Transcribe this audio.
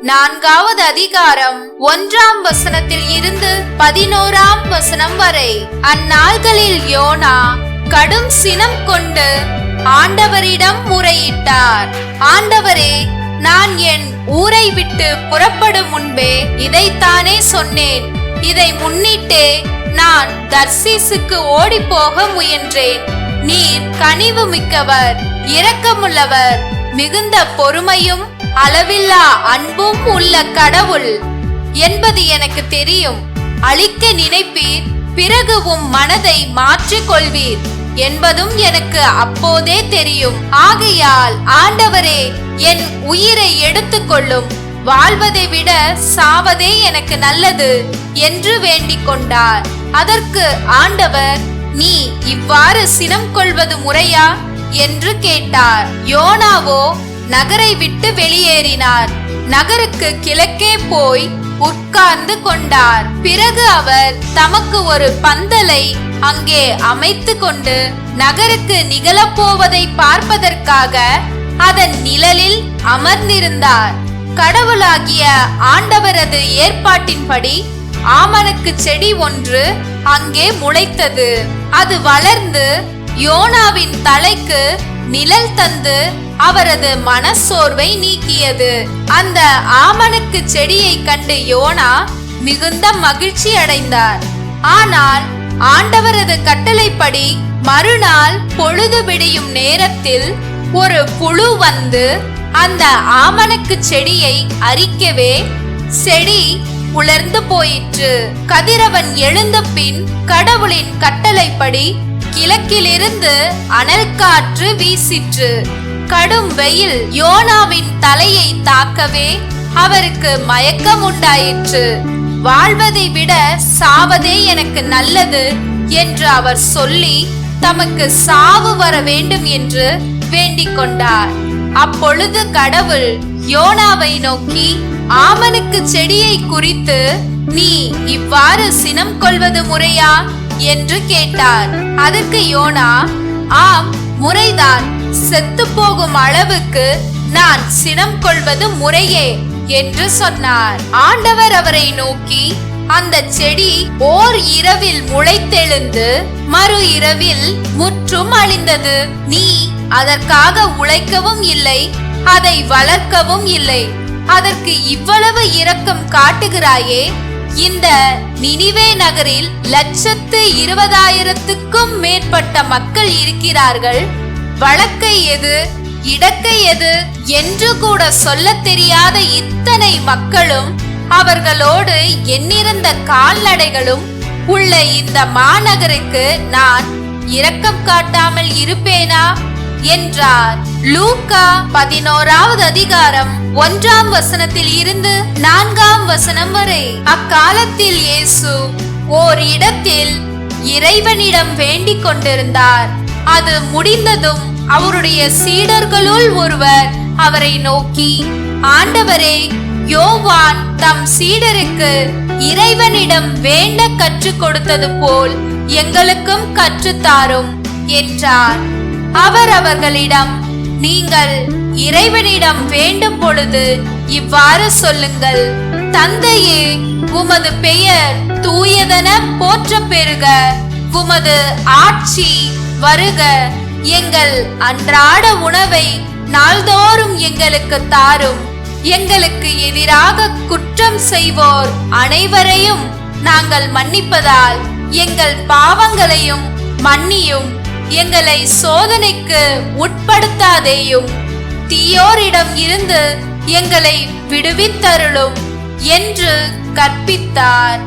4வது அதிகாரம் 1ஆம் வசனத்தில் இருந்து 11ஆம் வசனம் வரை. அந்நாள்களில் யோனா கடும் சினம் கொண்டு ஆண்டவரிடம் முறையிட்டார். ஆண்டவரே, நான் என் ஊரை விட்டு புறப்படும் முன்பே இதைத்தானே சொன்னேன். இதை முன்னிட்டே நான் தர்சீசுக்கு ஓடி போக முயன்றேன். நீர் கனிவு மிக்கவர், இரக்கமுள்ளவர், மிகுந்த பொறுமையும் அளவில்லா அன்பும் உள்ள கடவுள் என்பது எனக்கு தெரியும். அழிக்க நினைப்பீர், பிறகு உம் மனதை மாற்றிக் கொள்வீர் என்பதும் எனக்கு அப்போதே தெரியும். ஆகையால் ஆண்டவரே, என் உயிரை எடுத்துக்கொள்ளும், வாழ்வதை விட சாவதே எனக்கு நல்லது என்று வேண்டிக் கொண்டார். அதற்கு ஆண்டவர், நீ இவ்வாறு சினம் கொள்வது முறையா என்று கேட்டார். யோனாவோ நகரை விட்டு வெளியேறினார். நகருக்கு கிழக்கே போய் உட்கார்ந்து கொண்டார். பிறகு அவர் தமக்கு ஒரு பந்தலை அங்கே அமைத்து கொண்டு நகருக்கு நிகழப்போவதை பார்ப்பதற்காக அதன் நிழலில் அமர்ந்திருந்தார். கடவுளாகிய ஆண்டவரது ஏற்பாட்டின்படி ஆமணக்கு செடி ஒன்று அங்கே முளைத்தது. அது வளர்ந்து யோனாவின் தலைக்கு நிழல் தந்து அவரது மனச்சோர்வை நீக்கியது. அந்த ஆமணக்கு செடியை கண்டு யோனா மிகுந்த மகிழ்ச்சி அடைந்தார். ஆனால் ஆண்டவரது கட்டளைப்படி மறுநாள் பொழுது விடியும் நேரத்தில் ஒரு புழு வந்து அந்த ஆமணக்கு செடியை அரிக்கவே செடி உலர்ந்து போயிற்று. கதிரவன் எழுந்த பின் கடவுளின் கட்டளைப்படி கிழக்கிலிருந்து அனல் காற்று வீசிற்று. கடும் வெயில் யோனாவின் தலையை தாக்கவே அவருக்கு மயக்கம் உண்டாயிற்று. வாழ்வதை விட சாவதே எனக்கு நல்லது என்று அவர் சொல்லி தமக்கு சாவு வர வேண்டும் என்று வேண்டிக் கொண்டார். அப்பொழுது கடவுள் யோனாவை நோக்கி, ஆமணக்கு செடியை குறித்து நீ இவ்வாறு சினம் கொள்வது முறையா என்று கேட்டார். அதற்கு யோனா, ஆம், முறைதான். செத்து போகும் அளவுக்கு நான் சினம் கொள்வது முறையே என்று சொன்னார். ஆண்டவர் அவரை நோக்கி, அந்த செடி ஓர் இரவில் முளைத்தெழுந்து மறு இரவில் முற்றும் அழிந்தது. நீ அதற்காக உழைக்கவும் இல்லை, அதை வளர்க்கவும் இல்லை. அதற்கு இவ்வளவு இரக்கம் காட்டுகிறாயே. இந்த நினிவே நகரில் 120,000க்கும் மேற்பட்ட மக்கள் இருக்கிறார்கள். வழக்கை எது, இடக்கை எது என்று கூட சொல்ல தெரியாத இத்தனை மக்களும் அவர்களோடு எண்ணிறந்த கால்நடைகளும் உள்ள இந்த மாநகருக்கு நான் இரக்கம் காட்டாமல் இருப்பேனா என்றார். லூக்கா 11வது அதிகாரம் 1ஆம் வசனத்தில் இருந்து 4ஆம் வசனம் வரை. அக்காலத்தில் இயேசு ஓர் இடத்தில் இறைவனிடம் வேண்டிக் கொண்டிருந்தார். அது முடிந்ததும் அவருடைய சீடர்களுள் ஒருவர் அவரை நோக்கி, ஆண்டவரே, யோவான் தம் சீடருக்கு இறைவனிடம் வேண்ட கற்றுக் கொடுத்தது போல் எங்களுக்கும் கற்றுத்தாரும் என்றார். அவர் அவர்களிடம், நீங்கள் இறைவனிடம் வேண்டும் பொழுது இவ்வாறு சொல்லுங்கள்: தந்தையே, உமது பெயர் தூயதென போற்ற பெறுக, உமது ஆட்சி வருக, எங்கள் அன்றாட உணவை நாள்தோறும் எங்களுக்கு தாரும். எங்களுக்கு எதிராக குற்றம் செய்வோர் அனைவரையும் நாங்கள் மன்னிப்பதால் எங்கள் பாவங்களையும் மன்னியும். எங்களை சோதனைக்கு உட்படுத்தாதேயும், தீயோரிடம் இருந்து எங்களை விடுவித்தருளும் என்று கற்பித்தார்.